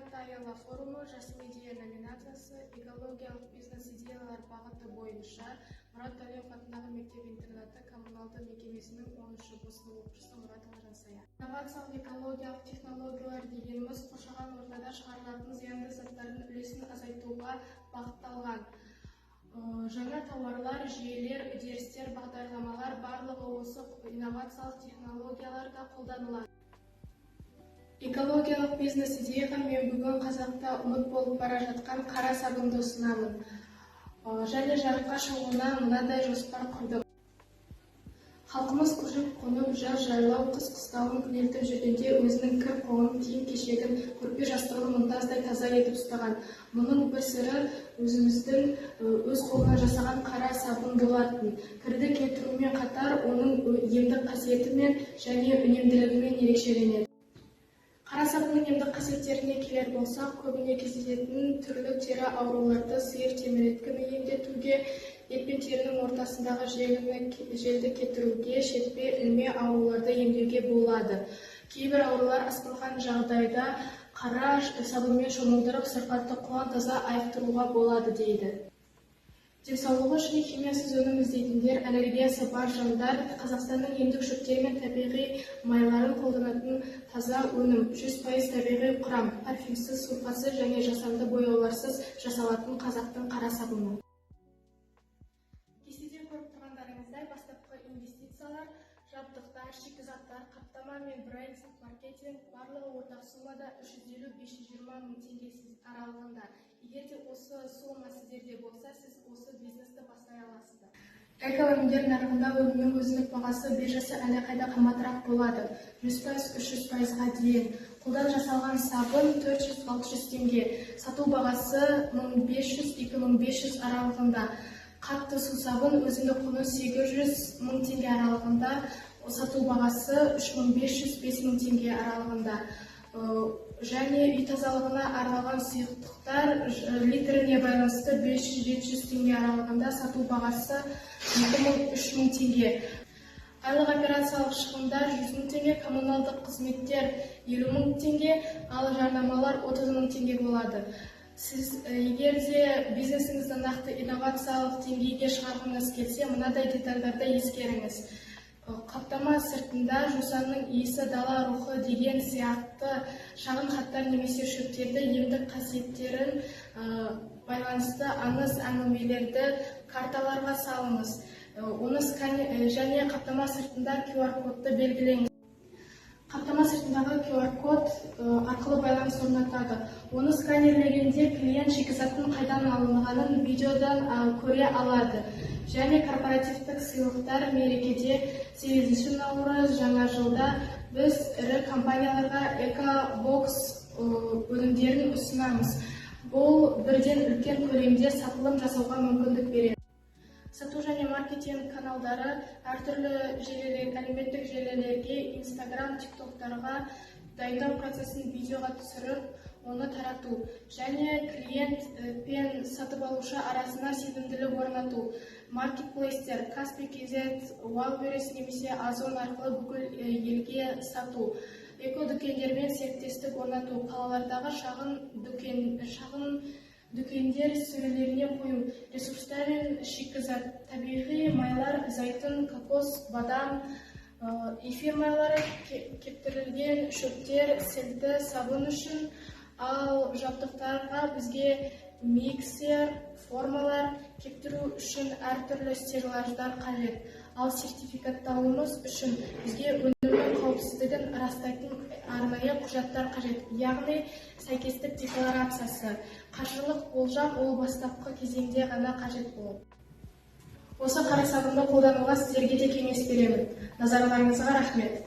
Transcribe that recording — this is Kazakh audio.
Қайратты аяла форумы жасыл идея номинациясы экологиялық бизнес-идеялар бағыты бойынша Мұрат Әлиев атындағы мектеп-интернаты коммуналды мекемесінің 10-шы курстың оқушысы Мұратова Жансая. Инновациялық экологиялық технологиялар дегеніміз қоршаған ортада шығарылатын зиянды заттардың үлесін азайтуға бағытталған жаңа тауарлар, жүйелер, үдерістер, бағдарламалар барлығы осы инновациялық технологияларда қолданылады. Экологиялық бизнес-идеяға мен бүгін қазақта ұмыт болып бара жатқан қара сабынды ұсынамын. Және жарыққа шығуына мынадай жоспар құрдым. Халқымыз көшіп-қонып, жар-жайлау, қыс-қыстауын күнелтіп жүргенде өзінің кір-қоңын, киім-кешегін, көрпе-жастығын мұнтаздай таза етіп ұстаған. Мұның бір сыры өзіміздің өз қолынан жасаған қара сабын болатын. Кірді кетірумен қатар оның емдік қасиетімен және үнемділігімен ерекшеленеді. Қара сабынның емдік қасиеттеріне келер болсақ, көбіне кездесетін түрлі тері ауруларды сиыр теміреткіні емдетуге, ет пен терінің ортасындағы желді кетіруге, шетпе, ілме ауруларды емдеуге болады. Кейбір аурулар асқынған жағдайда қара сабынмен шомылдырып, сырқатты құлан таза айықтыруға болады дейді. Денсаулығы үшін химиясыз өнім іздейтіндер, аллергиясы бар жандар Қазақстанның емдік шөптері мен табиғи майларын қолданатын таза өнім, 100% табиғи құрам, парфюмсіз, сульфатсыз және жасанды бояуларсыз жасалатын қазақтың қара сабыны. Кестеде көріп тұрғандарыңыздай бастапқы инвестициялар, жабдықтар, шикізаттар, қаптама мен брендинг, маркетинг барлығы ортақ суммада 350-520 мың теңге аралығында. Егер де осы сумма сіздерде болса, сіз осы бизнесті бастай аласыздар. Эко-өнімдер нарығында өнімнің өзіндік бағасы биржасы әлдеқайда қымбатырақ болады. 100-300%-ға дейін. Қолдан жасалған сабын 400-600 теңге. Сату бағасы 1500-2500 аралығында. Қатты су сабын өзіндік құны 800 мың теңге аралығында. Сату бағасы 3500-5000 теңге аралығында. Және үй тазалығына арналған сұйықтықтар литріне байланысты 500-700 теңге аралығында, сату бағасы 2000-3000 теңге. Айлық операциялық шығындар 100 мың теңге, коммуналдық қызметтер 50 мың теңге, ал жарнамалар 30 мың теңге болады. Сіз егер де бизнесіңізді нақты инновациялық деңгейге шығарғыңыз келсе, мынадай детальдарды ескеріңіз. Қаптама сыртында жусанның иісі, дала рухы деген сияқты шағын хаттар немесе шөптерді емдік қасиеттерін байланысты аңыз әңгімелерді карталарға салыңыз. Және қаптама сыртында QR-кодты белгілеңіз. Қаптама сыртындағы QR-код арқылы байланыс орнатады. Оны сканерлегенде клиент шикізаттың қайдан алынғанын видеодан көре алады. Және корпоративтік сыйлықтар мерекеде 8 наурыз жаңа жылда біз ірі компанияларға эко-бокс өнімдерін ұсынамыз. Бұл бірден үлкен көлемде сатылым жасауға мүмкіндік береді. Сату және маркетинг каналдары әртүрлі әлеуметтік желілерге, Instagram, TikTok-тарға дайындау процесін видеоға түсіріп, оны тарату. Және клиент пен сатып алушы арасына сенімділік орнату. Маркетплейстер, Каспий.кз, Wildberries немесе Озон арқылы бүкіл елге сату. Эко-дүкендермен серіктестік орнату. Қалалардағы шағын дүкендер сөрелеріне қою. Ресурстар мен шикізат, табиғи майлар, зайтын, кокос, бадам, эфир майлары, кептірілген шөптер, сілті, сабын үшін, ал жабдықтарға бізге миксер, формалар кептіру үшін әртүрлі стеллаждар қажет. Ал сертификаттауымыз үшін бізге өнімнің қауіпсіздігін растайтын арнайы құжаттар қажет. Яғни сәйкестік декларациясы. Қаржылық болжам ол бастапқы кезеңде ғана қажет болады. Осы қара сабынды қолдануға сіздерге де кеңес беремін. Назарларыңызға рахмет.